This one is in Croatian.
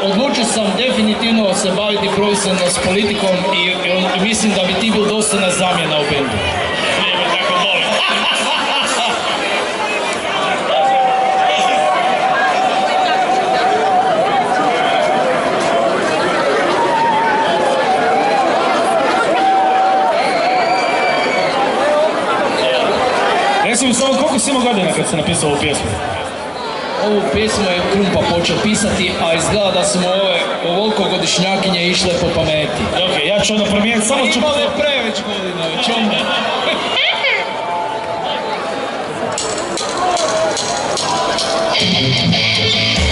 odlučio sam definitivno se baviti profesionalno s politikom i mislim da bi ti bil dostojna zamjena u bendu. Nema tako molim. Reci mi samo koliko si imao godina kad si napisao ovu pjesmu? Ovu pjesmu je Krumpa počeo pisati, a izgleda da su mu ove ovoliko godišnjakinje išle po pameti. Ok, ja ću onda promijeniti, samo ću... Imao je preveć godina, već onda. Thank you.